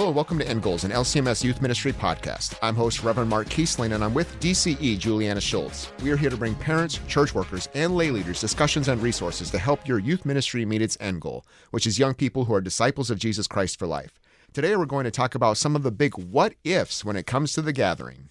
Hello and welcome to End Goals, an LCMS Youth Ministry podcast. I'm host Reverend Mark Kiesling, and I'm with DCE Juliana Schultz. We are here to bring parents, church workers, and lay leaders discussions and resources to help your youth ministry meet its end goal, which is young people who are disciples of Jesus Christ for life. Today we're going to talk about some of the big what-ifs when it comes to the gathering.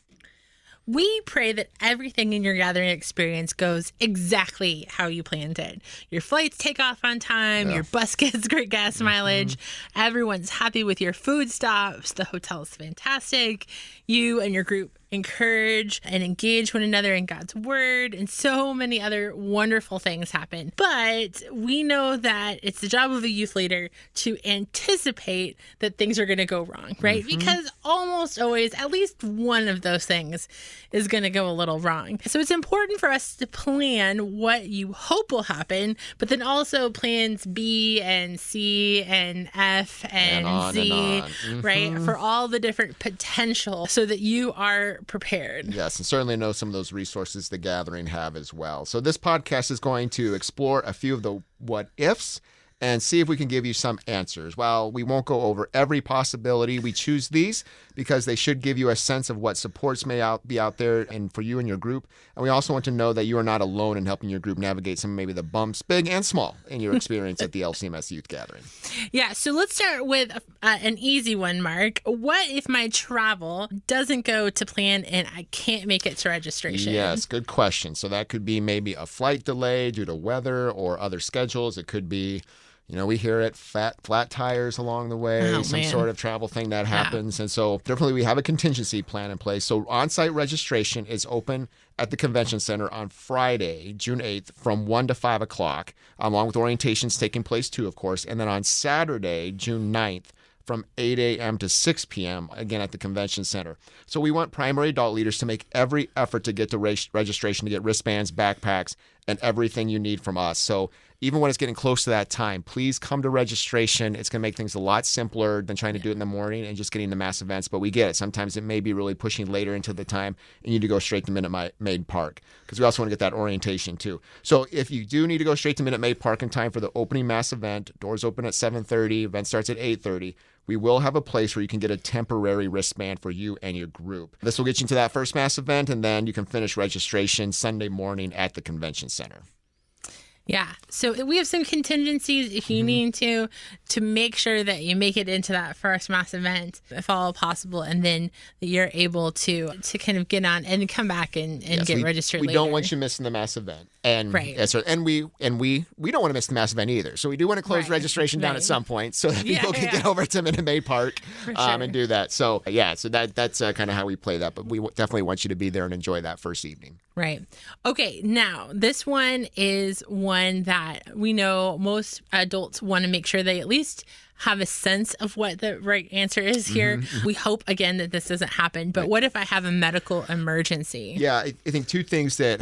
We pray that everything in your gathering experience goes exactly how you planned it. Your flights take off on time, your bus gets great gas mileage, everyone's happy with your food stops, the hotel is fantastic, you and your group encourage and engage one another in God's word, and so many other wonderful things happen. But we know that it's the job of a youth leader to anticipate that things are going to go wrong, right? Because almost always, at least one of those things is going to go a little wrong. So it's important for us to plan what you hope will happen, but then also plans B and C and F and Z, right? For all the different potential so that you are prepared. Yes, and certainly know some of those resources the gathering have as well. So this podcast is going to explore a few of the what-ifs and see if we can give you some answers. While we won't go over every possibility, we choose these because they should give you a sense of what supports may be out there and for you and your group. And we also want to know that you are not alone in helping your group navigate some maybe the bumps, big and small, in your experience at the LCMS Youth Gathering. Yeah, so let's start with an easy one, Mark. What if my travel doesn't go to plan and I can't make it to registration? Yes, good question. So that could be maybe a flight delay due to weather or other schedules. It could be, we hear it, flat tires along the way, sort of travel thing that happens. And so definitely we have a contingency plan in place. So on-site registration is open at the convention center on Friday, June 8th from 1 to 5 o'clock, along with orientations taking place too, of course. And then on Saturday, June 9th, from 8 a.m. to 6 p.m., again at the convention center. So we want primary adult leaders to make every effort to get to registration, to get wristbands, backpacks, and everything you need from us. So even when it's getting close to that time, please come to registration. It's going to make things a lot simpler than trying to do it in the morning and just getting to mass events. But we get it. Sometimes it may be really pushing later into the time, and you need to go straight to Minute Maid Park because we also want to get that orientation too. So if you do need to go straight to Minute Maid Park in time for the opening mass event, doors open at 7:30, event starts at 8:30. We will have a place where you can get a temporary wristband for you and your group. This will get you to that first mass event, and then you can finish registration Sunday morning at the convention center. Yeah. So we have some contingencies if you need to make sure that you make it into that first mass event, if all possible, and then that you're able to kind of get on and come back and get registered later. We don't want you missing the mass event. And and we don't want to miss the mass event either. So we do want to close registration down at some point so that people can get over to Minute Maid Park and do that. So that's kind of how we play that. But we definitely want you to be there and enjoy that first evening. Right. Okay. Now, this one is one that we know most adults want to make sure they at least have a sense of what the right answer is here. We hope, again, that this doesn't happen. But what if I have a medical emergency? Yeah, I think two things that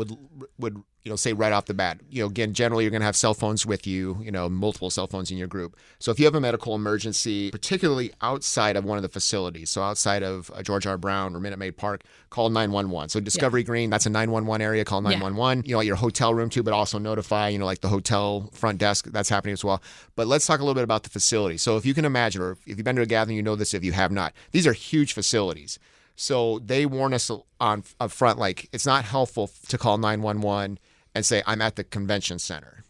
would say right off the bat. Again, generally you're going to have cell phones with you, multiple cell phones in your group. So if you have a medical emergency, particularly outside of one of the facilities, so outside of George R. Brown or Minute Maid Park, call 911. So Discovery Green, that's a 911 area, call 911. At your hotel room too, but also notify, like the hotel front desk, that's happening as well. But let's talk a little bit about the facility. So if you can imagine, or if you've been to a gathering, you know this, if you have not, these are huge facilities. So they warn us up front, like it's not helpful to call 911 and say, I'm at the convention center.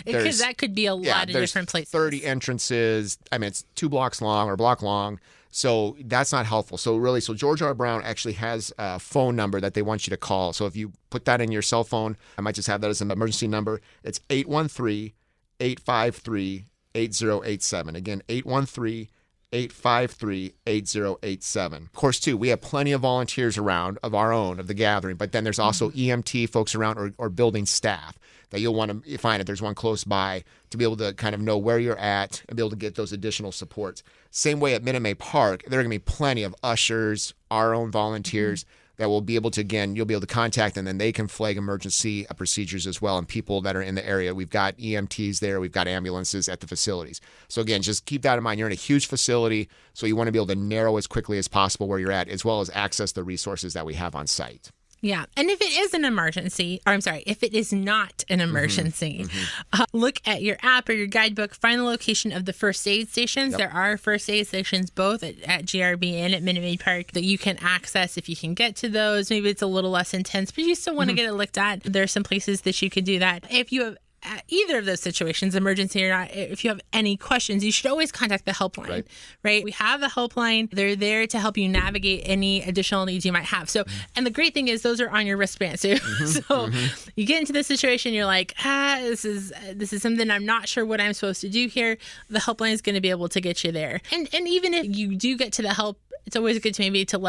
Because that could be a lot of different places. 30 entrances. I mean, it's 2 blocks long or a block long. So that's not helpful. So George R. Brown actually has a phone number that they want you to call. So if you put that in your cell phone, I might just have that as an emergency number. It's 813-853-8087. Again, 813-853-8087. Of course, too, we have plenty of volunteers around of our own, of the gathering, but then there's also EMT folks around or building staff that you'll want to find if there's one close by to be able to kind of know where you're at and be able to get those additional supports. Same way at Minute Maid Park, there are going to be plenty of ushers, our own volunteers that will be able to, again, you'll be able to contact them, and they can flag emergency procedures as well, and people that are in the area. We've got EMTs there. We've got ambulances at the facilities. So again, just keep that in mind. You're in a huge facility, so you want to be able to narrow as quickly as possible where you're at, as well as access the resources that we have on site. Yeah. And if it is an emergency, or I'm sorry, if it is not an emergency, look at your app or your guidebook, find the location of the first aid stations. Yep. There are first aid stations both at GRB and at Minute Maid Park that you can access if you can get to those. Maybe it's a little less intense, but you still want to get it looked at. There are some places that you could do that. If you have either of those situations, emergency or not, if you have any questions, you should always contact the helpline, right? We have the helpline. They're there to help you navigate any additional needs you might have. So, and the great thing is those are on your wristband too. So you get into this situation, you're like, this is something I'm not sure what I'm supposed to do here. The helpline is going to be able to get you there. And even if you do get to the help, it's always good to maybe to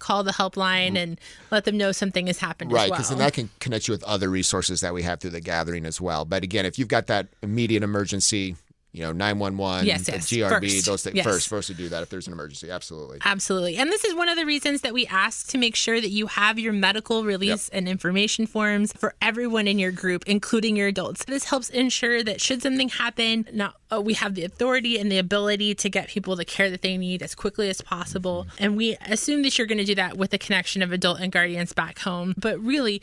call the helpline and let them know something has happened as well. Right, because then that can connect you with other resources that we have through the gathering as well. But again, if you've got that immediate emergency, 911, the GRB, those things first to do that if there's an emergency. Absolutely. And this is one of the reasons that we ask to make sure that you have your medical release and information forms for everyone in your group, including your adults. This helps ensure that should something happen, we have the authority and the ability to get people the care that they need as quickly as possible. And we assume that you're going to do that with the connection of adult and guardians back home. But really,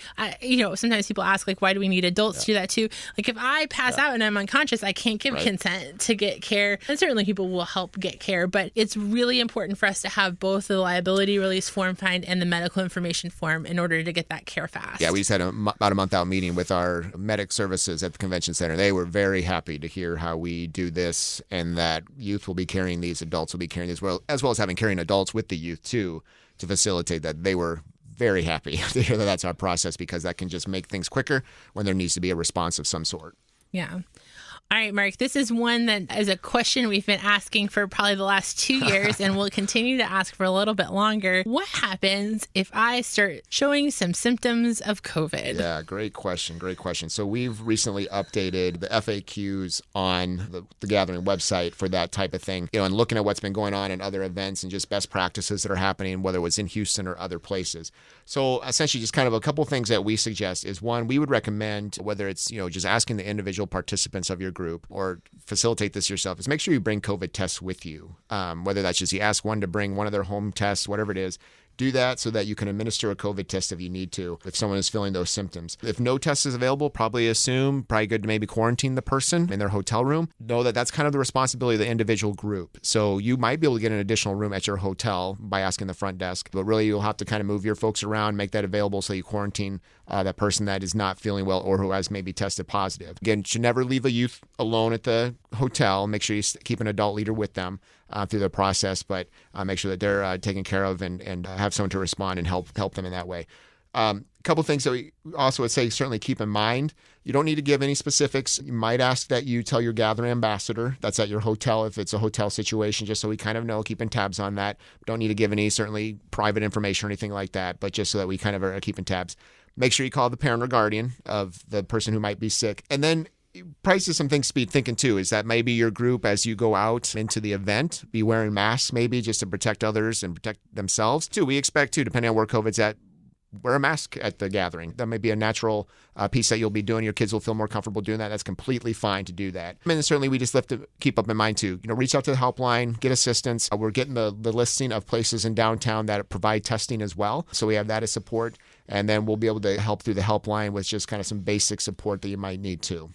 sometimes people ask, why do we need adults to do that too? If I pass out and I'm unconscious, I can't give consent to get care. And certainly people will help get care. But it's really important for us to have both the liability release form signed and the medical information form in order to get that care fast. Yeah, we just had about a month out meeting with our medic services at the convention center. They were very happy to hear how we do this, and that youth will be carrying these, adults will be carrying these, as well as carrying adults with the youth too, to facilitate that. They were very happy to hear that that's our process, because that can just make things quicker when there needs to be a response of some sort. Yeah. All right, Mark, this is one that is a question we've been asking for probably the last 2 years and we'll continue to ask for a little bit longer. What happens if I start showing some symptoms of COVID? Yeah, great question. So we've recently updated the FAQs on the Gathering website for that type of thing, and looking at what's been going on in other events and just best practices that are happening, whether it was in Houston or other places. So essentially just kind of a couple of things that we suggest is, one, we would recommend, whether it's, just asking the individual participants of your group or facilitate this yourself, is make sure you bring COVID tests with you. Whether that's just you ask one to bring one of their home tests, whatever it is, do that so that you can administer a COVID test if you need to, if someone is feeling those symptoms. If no test is available, probably good to maybe quarantine the person in their hotel room. Know that that's kind of the responsibility of the individual group. So you might be able to get an additional room at your hotel by asking the front desk, but really you'll have to kind of move your folks around, make that available so you quarantine that person that is not feeling well or who has maybe tested positive. Again, should never leave a youth alone at the hotel. Make sure you keep an adult leader with them through the process, but make sure that they're taken care of and have someone to respond and help them in that way. A couple things that we also would say certainly keep in mind. You don't need to give any specifics. You might ask that you tell your gathering ambassador that's at your hotel if it's a hotel situation, just so we kind of know, keeping tabs on that. Don't need to give any certainly private information or anything like that, but just so that we kind of are keeping tabs. Make sure you call the parent or guardian of the person who might be sick. And then probably some things to be thinking too is that maybe your group, as you go out into the event, be wearing masks maybe just to protect others and protect themselves too. We expect too, depending on where COVID's at, wear a mask at the gathering. That may be a natural piece that you'll be doing. Your kids will feel more comfortable doing that. That's completely fine to do that. And certainly we just have to keep up in mind too, reach out to the helpline, get assistance. We're getting the listing of places in downtown that provide testing as well. So we have that as support. And then we'll be able to help through the helpline with just kind of some basic support that you might need too.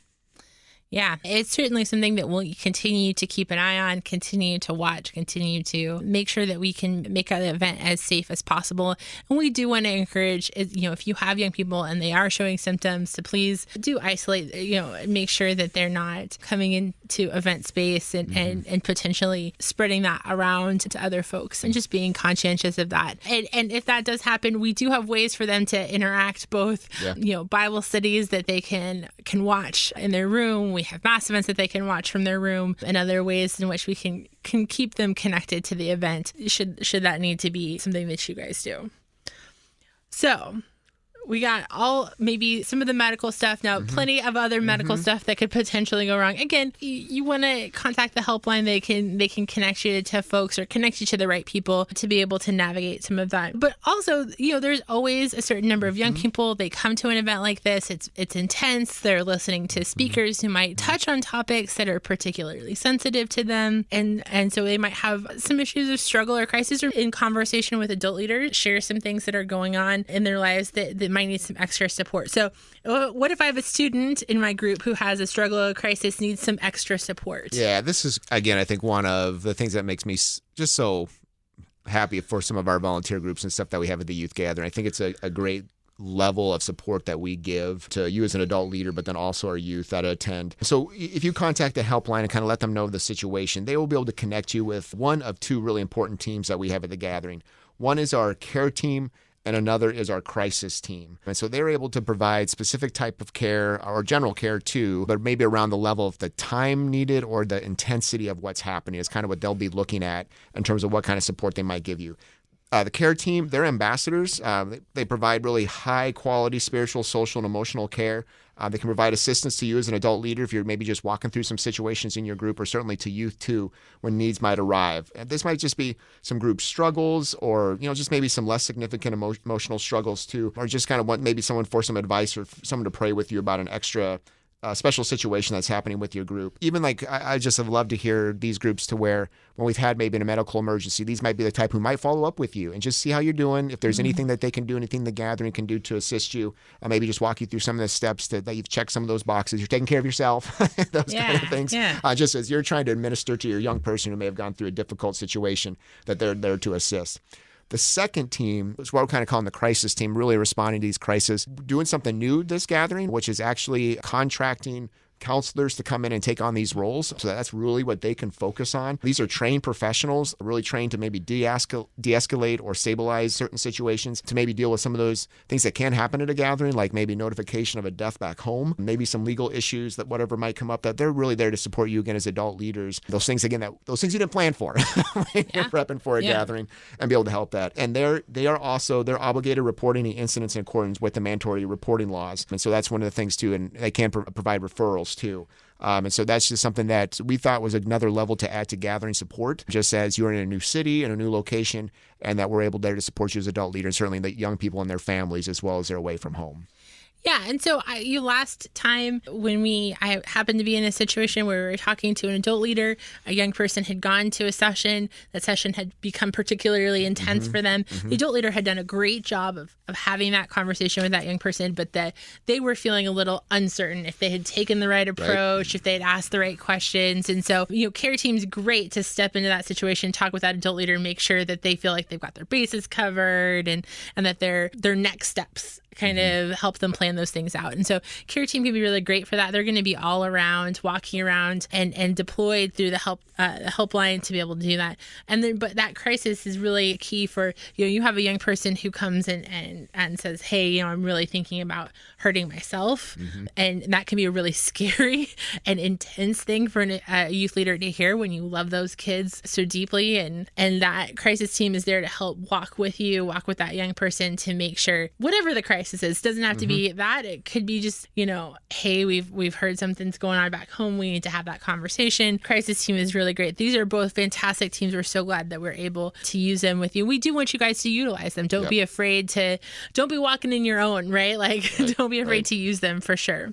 Yeah, it's certainly something that we'll continue to keep an eye on, continue to watch, continue to make sure that we can make the event as safe as possible. And we do want to encourage, if you have young people and they are showing symptoms, to please do isolate, make sure that they're not coming into event space and potentially spreading that around to other folks, and just being conscientious of that. And if that does happen, we do have ways for them to interact, both, Bible studies that they can watch in their room. We have mass events that they can watch from their room, and other ways in which we can keep them connected to the event should that need to be something that you guys do. So we got maybe some of the medical stuff now, plenty of other medical stuff that could potentially go wrong. Again, you want to contact the helpline. They can connect you to folks or connect you to the right people to be able to navigate some of that. But also, there's always a certain number of young people. They come to an event like this. It's intense. They're listening to speakers who might touch on topics that are particularly sensitive to them. And so they might have some issues of struggle or crisis, or in conversation with adult leaders, share some things that are going on in their lives that might need some extra support. So what if I have a student in my group who has a struggle or crisis, needs some extra support? Yeah, this is, again, I think one of the things that makes me just so happy for some of our volunteer groups and stuff that we have at the Youth Gathering. I think it's a great level of support that we give to you as an adult leader, but then also our youth that attend. So if you contact the helpline and kind of let them know the situation, they will be able to connect you with one of two really important teams that we have at the gathering. One is our care team, and another is our crisis team. And so they're able to provide specific type of care or general care too, but maybe around the level of the time needed or the intensity of what's happening is kind of what they'll be looking at in terms of what kind of support they might give you. The care team, they're ambassadors. They provide really high quality spiritual, social, and emotional care. They can provide assistance to you as an adult leader if you're maybe just walking through some situations in your group, or certainly to youth too when needs might arrive. And this might just be some group struggles, or just maybe some less significant emotional struggles too, or just kind of want maybe someone for some advice or someone to pray with you about an extra special situation that's happening with your group. Even I just have loved to hear these groups to where when we've had maybe a medical emergency, these might be the type who might follow up with you and just see how you're doing. If there's anything that they can do, anything the gathering can do to assist you, maybe just walk you through some of the steps that you've checked some of those boxes. You're taking care of yourself, those kind of things. Yeah. Just as you're trying to administer to your young person who may have gone through a difficult situation, that they're there to assist. The second team is what we're kind of calling the crisis team, really responding to these crises, doing something new this gathering, which is actually contracting counselors to come in and take on these roles. So that's really what they can focus on. These are trained professionals, really trained to maybe de-escalate or stabilize certain situations, to maybe deal with some of those things that can happen at a gathering, like maybe notification of a death back home, maybe some legal issues that whatever might come up, that they're really there to support you again as adult leaders. Those things, again, those things you didn't plan for when you're prepping for a gathering, and be able to help that. And they're obligated reporting the incidents in accordance with the mandatory reporting laws. And so that's one of the things too, and they can provide referrals too. And so that's just something that we thought was another level to add to gathering support, just as you're in a new city, in a new location, and that we're able there to support you as adult leaders, and certainly the young people and their families as well as they're away from home. Yeah, and so last time when I happened to be in a situation where we were talking to an adult leader, a young person had gone to a session. That session had become particularly intense for them. The adult leader had done a great job of having that conversation with that young person, but that they were feeling a little uncertain if they had taken the right approach, if they had asked the right questions. And so, care team's great to step into that situation, talk with that adult leader, and make sure that they feel like they've got their bases covered, and that their next steps kind of help them plan those things out. And so care team can be really great for that. They're going to be all around, walking around and deployed through the helpline to be able to do that. And then, but that crisis is really key for, you have a young person who comes in and says, hey, I'm really thinking about hurting myself. And that can be a really scary and intense thing for a youth leader to hear when you love those kids so deeply. And that crisis team is there to help walk with that young person to make sure whatever the crisis is, doesn't have to be that. It could be just, hey, we've heard something's going on back home. We need to have that conversation. Crisis team is really great. These are both fantastic teams. We're so glad that we're able to use them with you. We do want you guys to utilize them. Don't be afraid don't be walking in your own, right? Don't be afraid to use them for sure.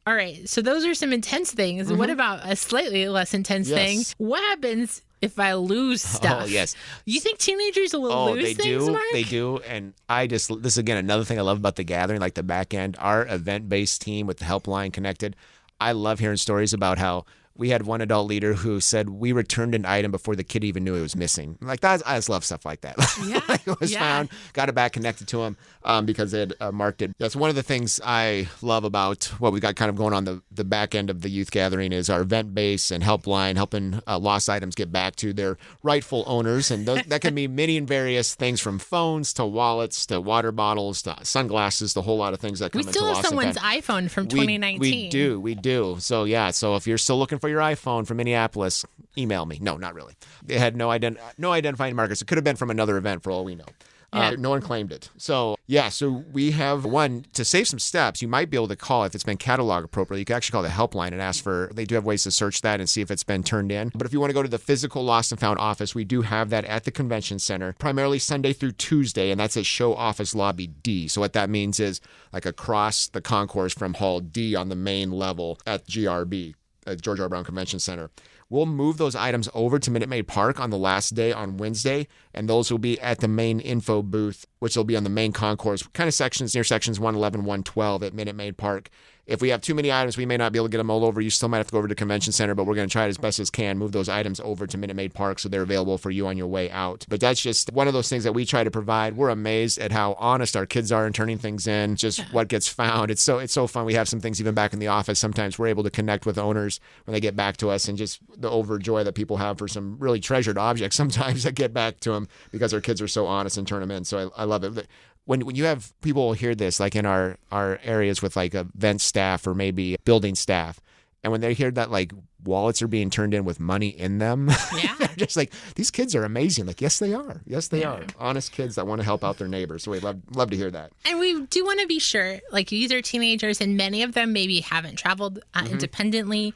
All right. So those are some intense things. What about a slightly less intense thing? What happens if I lose stuff? Oh, yes. You think teenagers will lose things, Mark? They do. And this is, again, another thing I love about the gathering, like the back end, our event-based team with the helpline connected. I love hearing stories about how we had one adult leader who said we returned an item before the kid even knew it was missing. I just love stuff like that. It was found, got it back, connected to him because they had marked it. That's one of the things I love about what we got kind of going on the back end of the youth gathering is our event base and helpline, helping lost items get back to their rightful owners. And that can be many and various things, from phones to wallets to water bottles to sunglasses, the whole lot of things that come into lost. We still have someone's iPhone from 2019. We do. So if you're still looking for your iPhone from Minneapolis, email me. No, not really. It had no identifying markers. It could have been from another event for all we know. No one claimed it. So, so we have one, to save some steps, you might be able to call if it's been cataloged appropriately. You can actually call the helpline and ask they do have ways to search that and see if it's been turned in. But if you want to go to the physical lost and found office, we do have that at the convention center, primarily Sunday through Tuesday, and that's at Show Office Lobby D. So what that means is like across the concourse from Hall D on the main level at GRB, at George R. Brown Convention Center. We'll move those items over to Minute Maid Park on the last day on Wednesday, and those will be at the main info booth, which will be on the main concourse, kind of sections near sections 111, 112 at Minute Maid Park. If we have too many items, we may not be able to get them all over. You still might have to go over to the convention center, but we're going to try it as best as can, move those items over to Minute Maid Park so they're available for you on your way out. But that's just one of those things that we try to provide. We're amazed at how honest our kids are in turning things in, just what gets found. It's so fun. We have some things even back in the office. Sometimes we're able to connect with owners when they get back to us, and just the overjoy that people have for some really treasured objects sometimes that get back to them because our kids are so honest and turn them in. So I love it. When you have people hear this, like in our areas with like event staff or maybe building staff, and when they hear that like wallets are being turned in with money in them, they're just like, these kids are amazing. Like, yes, they are. Yes, they are. Honest kids that want to help out their neighbors. So we love to hear that. And we do want to be sure, like these are teenagers, and many of them maybe haven't traveled independently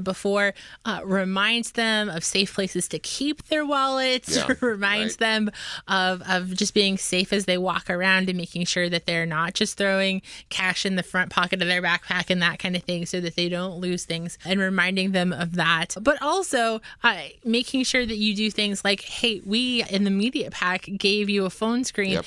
before. Reminds them of safe places to keep their wallets. Reminds them of just being safe as they walk around and making sure that they're not just throwing cash in the front pocket of their backpack and that kind of thing, so that they don't lose things, and reminding them of that. But also making sure that you do things like, hey, we in the media pack gave you a phone screen.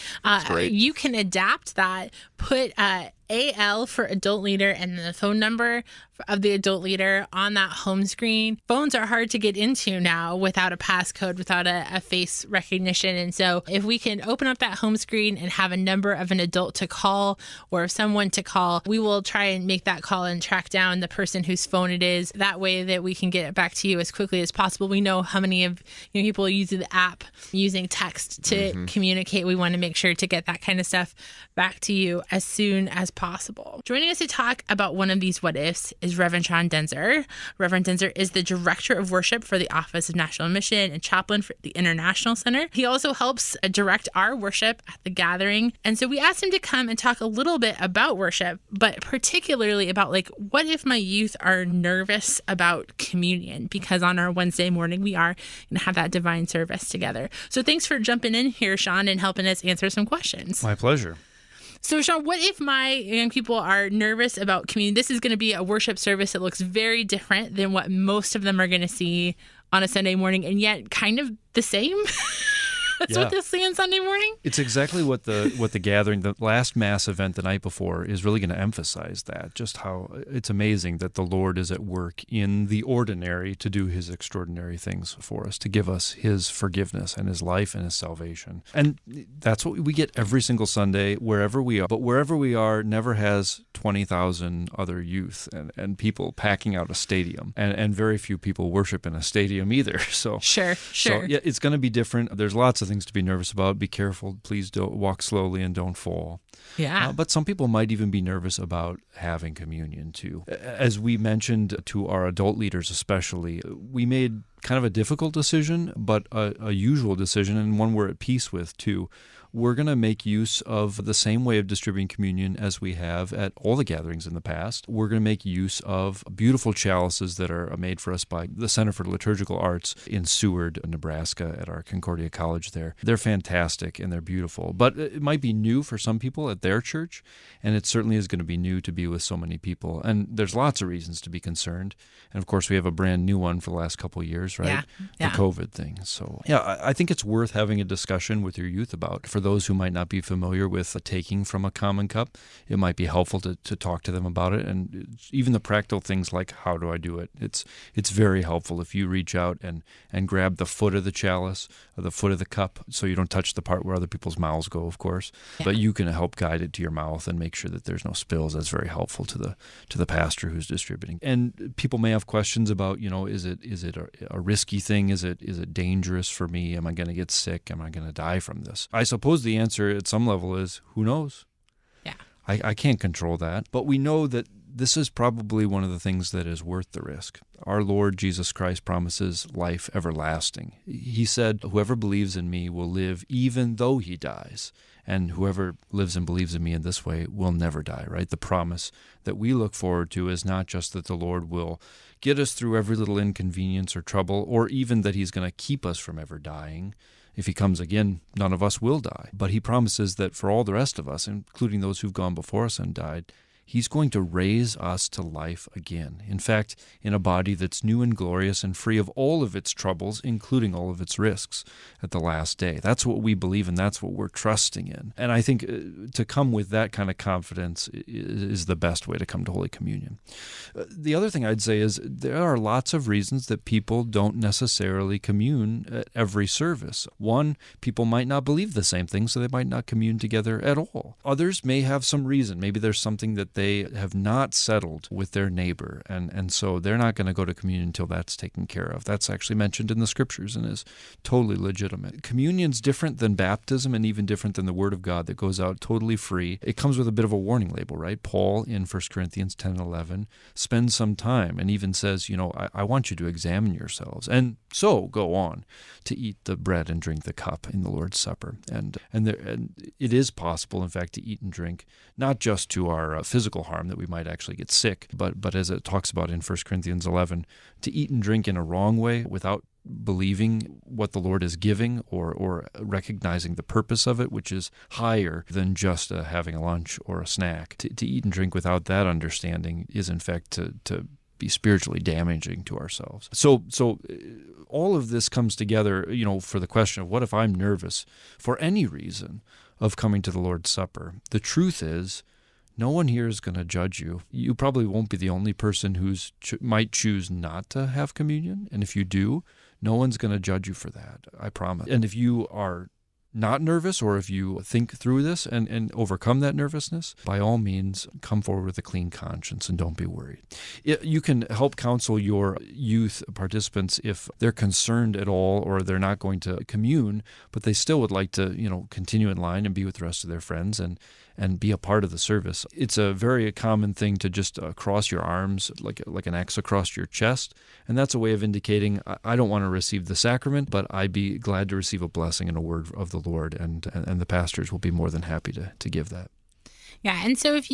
Great. You can adapt that, put AL for adult leader and the phone number of the adult leader on that home screen. Phones are hard to get into now without a passcode, without a face recognition. And so if we can open up that home screen and have a number of an adult to call or someone to call, we will try and make that call and track down the person whose phone it is. That way that we can get it back to you as quickly as possible. We know how many of people use the app using text to communicate. We want to make sure to get that kind of stuff back to you as soon as possible. Joining us to talk about one of these what ifs is Reverend Sean Denzer. Reverend Denzer is the Director of Worship for the Office of National Mission and Chaplain for the International Center. He also helps direct our worship at the gathering. And so we asked him to come and talk a little bit about worship, but particularly about like, what if my youth are nervous about communion? Because on our Wednesday morning, we are going to have that divine service together. So thanks for jumping in here, Sean, and helping us answer some questions. My pleasure. So, Sean, what if my young people are nervous about communion? This is going to be a worship service that looks very different than what most of them are going to see on a Sunday morning, and yet kind of the same. That's what they'll see on Sunday morning? It's exactly what the gathering, the last Mass event the night before, is really going to emphasize that, just how it's amazing that the Lord is at work in the ordinary to do His extraordinary things for us, to give us His forgiveness and His life and His salvation. And that's what we get every single Sunday, wherever we are. But wherever we are never has 20,000 other youth and people packing out a stadium. And very few people worship in a stadium either. So Sure. So, yeah, it's going to be different. There's lots of things to be nervous about. Be careful. Please don't walk slowly and don't fall. Yeah. But some people might even be nervous about having communion too. As we mentioned to our adult leaders especially, we made kind of a difficult decision, but a usual decision, and one we're at peace with too. We're going to make use of the same way of distributing communion as we have at all the gatherings in the past. We're going to make use of beautiful chalices that are made for us by the Center for Liturgical Arts in Seward, Nebraska, at our Concordia College there. They're fantastic and they're beautiful, but it might be new for some people at their church, and it certainly is going to be new to be with so many people. And there's lots of reasons to be concerned. And of course, we have a brand new one for the last couple of years, right? Yeah. The COVID thing. So, I think it's worth having a discussion with your youth about. For those who might not be familiar with taking from a common cup, it might be helpful to talk to them about it. And even the practical things like, how do I do it? It's very helpful if you reach out and grab the foot of the chalice or the foot of the cup, so you don't touch the part where other people's mouths go, of course. Yeah. But you can help guide it to your mouth and make sure that there's no spills. That's very helpful to the pastor who's distributing. And people may have questions about, is it a risky thing? Is it dangerous for me? Am I going to get sick? Am I going to die from this? I suppose the answer at some level is, who knows? Yeah. I can't control that. But we know that this is probably one of the things that is worth the risk. Our Lord Jesus Christ promises life everlasting. He said, whoever believes in me will live even though he dies. And whoever lives and believes in me in this way will never die, right? The promise that we look forward to is not just that the Lord will get us through every little inconvenience or trouble, or even that he's going to keep us from ever dying. If he comes again, none of us will die. But he promises that for all the rest of us, including those who've gone before us and died, he's going to raise us to life again. In fact, in a body that's new and glorious and free of all of its troubles, including all of its risks at the last day. That's what we believe, and that's what we're trusting in. And I think to come with that kind of confidence is the best way to come to Holy Communion. The other thing I'd say is there are lots of reasons that people don't necessarily commune at every service. One, people might not believe the same thing, so they might not commune together at all. Others may have some reason. Maybe there's something that they have not settled with their neighbor, and so they're not going to go to communion until that's taken care of. That's actually mentioned in the Scriptures and is totally legitimate. Communion's different than baptism and even different than the Word of God that goes out totally free. It comes with a bit of a warning label, right? Paul in 1 Corinthians 10 and 11 spends some time and even says, I want you to examine yourselves, and so go on to eat the bread and drink the cup in the Lord's Supper. And it is possible, in fact, to eat and drink not just to our physical harm that we might actually get sick, but as it talks about in 1 Corinthians 11, to eat and drink in a wrong way without believing what the Lord is giving or recognizing the purpose of it, which is higher than just having a lunch or a snack. To eat and drink without that understanding is, in fact, to be spiritually damaging to ourselves. So all of this comes together, for the question of what if I'm nervous for any reason of coming to the Lord's Supper. The truth is, no one here is going to judge you. You probably won't be the only person who might choose not to have communion. And if you do, no one's going to judge you for that, I promise. And if you are not nervous, or if you think through this and overcome that nervousness, by all means, come forward with a clean conscience and don't be worried. You can help counsel your youth participants if they're concerned at all or they're not going to commune, but they still would like to, continue in line and be with the rest of their friends and be a part of the service. It's a very common thing to just cross your arms like an X across your chest, and that's a way of indicating, I don't want to receive the sacrament, but I'd be glad to receive a blessing and a word of the Lord, and the pastors will be more than happy to give that. Yeah, and so if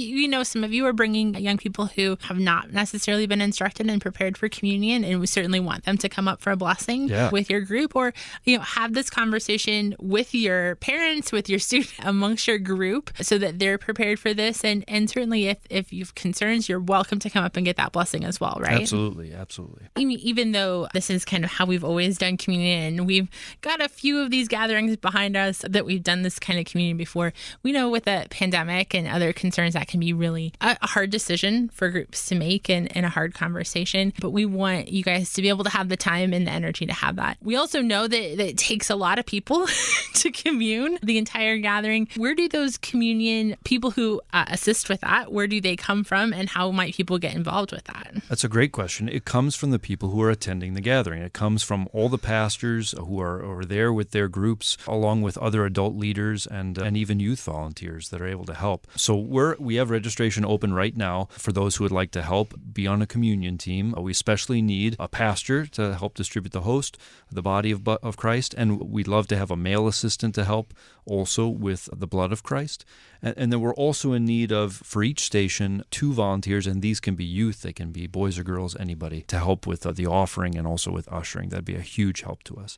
some of you are bringing young people who have not necessarily been instructed and prepared for communion, and we certainly want them to come up for a blessing with your group, or have this conversation with your parents, with your student, amongst your group, so that they're prepared for this. And certainly if you have concerns, you're welcome to come up and get that blessing as well, right? Absolutely. Even though this is kind of how we've always done communion, and we've got a few of these gatherings behind us that we've done this kind of communion before, we know with the pandemic and other concerns that can be really a hard decision for groups to make and a hard conversation. But we want you guys to be able to have the time and the energy to have that. We also know that it takes a lot of people to commune the entire gathering. Where do those communion people who assist with that, where do they come from, and how might people get involved with that? That's a great question. It comes from the people who are attending the gathering. It comes from all the pastors who are there with their groups, along with other adult leaders and even youth volunteers that are able to help. So we have registration open right now for those who would like to help be on a communion team. We especially need a pastor to help distribute the host, the body of Christ, and we'd love to have a male assistant to help also with the blood of Christ. And then we're also in need of, for each station, 2 volunteers, and these can be youth, they can be boys or girls, anybody, to help with the offering and also with ushering. That'd be a huge help to us.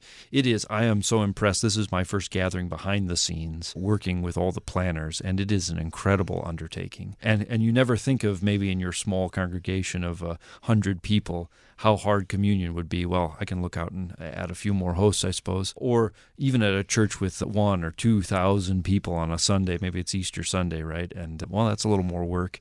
I am so impressed. This is my first gathering behind the scenes, working with all the planners, and it is an incredible undertaking. And you never think of, maybe in your small congregation of 100 people, how hard communion would be. Well, I can look out and add a few more hosts, I suppose. Or even at a church with 1,000 or 2,000 people on a Sunday, maybe it's Easter Sunday, right? And, that's a little more work.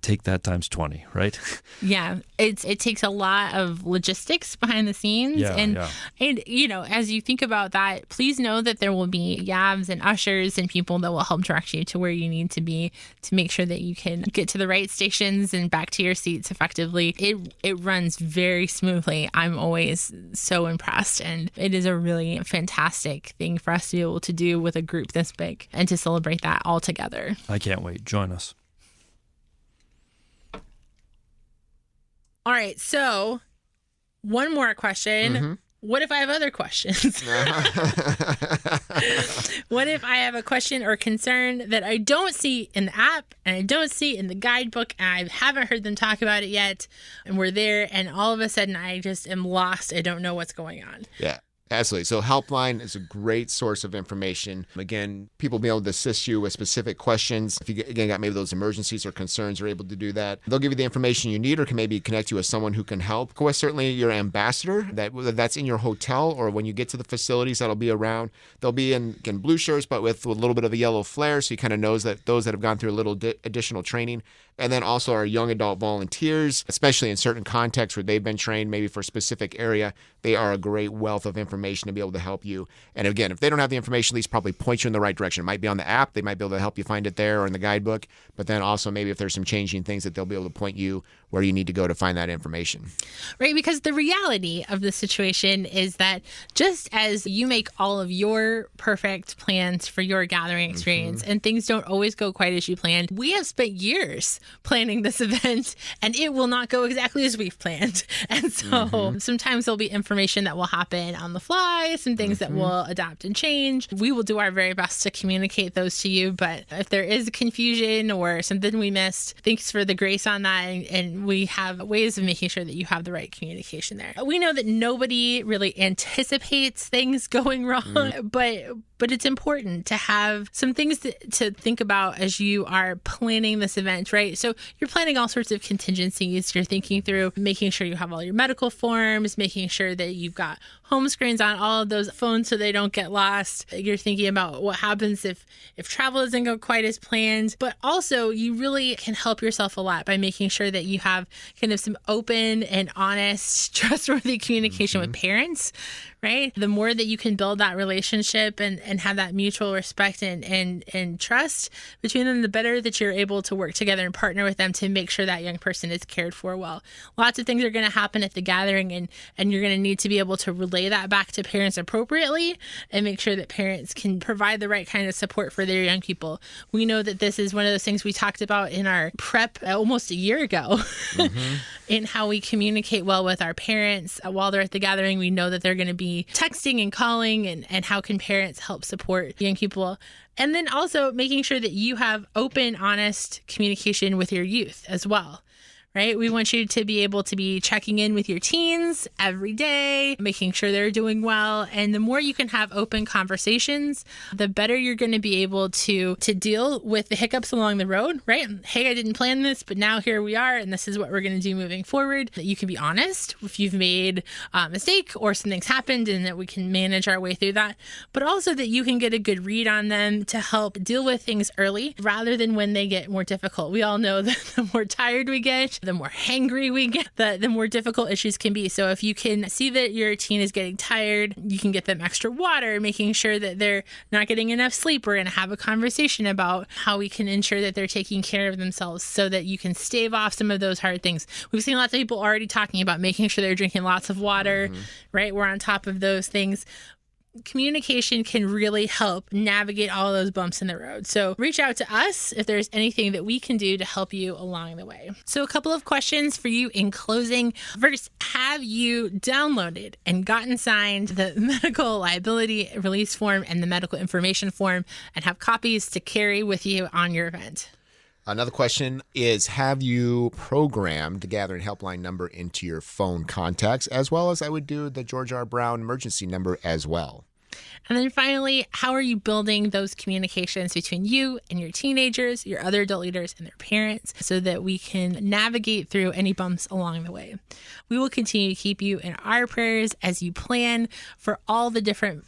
Take that times 20, right? Yeah, it takes a lot of logistics behind the scenes. And as you think about that, please know that there will be yavs and ushers and people that will help direct you to where you need to be to make sure that you can get to the right stations and back to your seats effectively. It runs very smoothly. I'm always so impressed, and it is a really fantastic thing for us to be able to do with a group this big and to celebrate that all together. I can't wait. Join us. All right. So one more question. Mm-hmm. What if I have other questions? What if I have a question or concern that I don't see in the app and I don't see in the guidebook and I haven't heard them talk about it yet, and we're there and all of a sudden I just am lost. I don't know what's going on. Yeah. Absolutely. So Helpline is a great source of information. Again, people will be able to assist you with specific questions. If you, again, got maybe those emergencies or concerns, you're able to do that. They'll give you the information you need or can maybe connect you with someone who can help. Of course, certainly your ambassador, whether that's in your hotel or when you get to the facilities that'll be around. They'll be in, again, blue shirts, but with a little bit of a yellow flare, so you kind of knows that those that have gone through a little additional training. And then also our young adult volunteers, especially in certain contexts where they've been trained maybe for a specific area, they are a great wealth of information to be able to help you. And again, if they don't have the information, at least probably point you in the right direction. It might be on the app. They might be able to help you find it there or in the guidebook. But then also maybe if there's some changing things that they'll be able to point you where you need to go to find that information. Right, because the reality of the situation is that just as you make all of your perfect plans for your gathering experience and things don't always go quite as you planned, we have spent years planning this event and it will not go exactly as we've planned. And so sometimes there'll be information that will happen on the fly, some things that will adapt and change. We will do our very best to communicate those to you, but if there is confusion or something we missed, thanks for the grace on that, and we have ways of making sure that you have the right communication there. We know that nobody really anticipates things going wrong, but it's important to have some things to think about as you are planning this event, right? So you're planning all sorts of contingencies. You're thinking through making sure you have all your medical forms, making sure that you've got home screens on all of those phones so they don't get lost. You're thinking about what happens if travel doesn't go quite as planned. But also, you really can help yourself a lot by making sure that you have kind of some open and honest, trustworthy communication with parents, right? The more that you can build that relationship and have that mutual respect and trust between them, the better that you're able to work together and partner with them to make sure that young person is cared for well. Lots of things are going to happen at the gathering, and you're going to need to be able to relay that back to parents appropriately and make sure that parents can provide the right kind of support for their young people. We know that this is one of those things we talked about in our prep almost a year ago in how we communicate well with our parents while they're at the gathering. We know that they're going to be texting and calling, and how can parents help support young people. And then also making sure that you have open, honest communication with your youth as well. Right? We want you to be able to be checking in with your teens every day, making sure they're doing well. And the more you can have open conversations, the better you're going to be able to deal with the hiccups along the road, right? Hey, I didn't plan this, but now here we are, and this is what we're going to do moving forward. That you can be honest if you've made a mistake or something's happened, and that we can manage our way through that. But also that you can get a good read on them to help deal with things early rather than when they get more difficult. We all know that the more tired we get, the more hangry we get, the more difficult issues can be. So if you can see that your teen is getting tired, you can get them extra water, making sure that they're not getting enough sleep. We're going to have a conversation about how we can ensure that they're taking care of themselves so that you can stave off some of those hard things. We've seen lots of people already talking about making sure they're drinking lots of water, right? We're on top of those things. Communication can really help navigate all those bumps in the road. So reach out to us if there's anything that we can do to help you along the way. So a couple of questions for you in closing. First, have you downloaded and gotten signed the medical liability release form and the medical information form and have copies to carry with you on your event? Another question is, have you programmed the Gathering Helpline number into your phone contacts, as well as I would do the George R. Brown emergency number as well? And then finally, how are you building those communications between you and your teenagers, your other adult leaders, and their parents so that we can navigate through any bumps along the way? We will continue to keep you in our prayers as you plan for all the different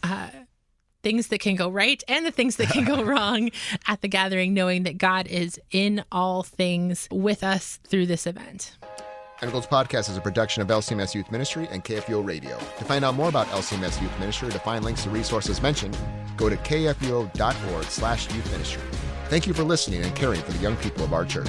things that can go right and the things that can go wrong at the gathering, knowing that God is in all things with us through this event. Tentacles Podcast is a production of LCMS Youth Ministry and KFUO Radio. To find out more about LCMS Youth Ministry or to find links to resources mentioned, go to kfuo.org/youth ministry. Thank you for listening and caring for the young people of our church.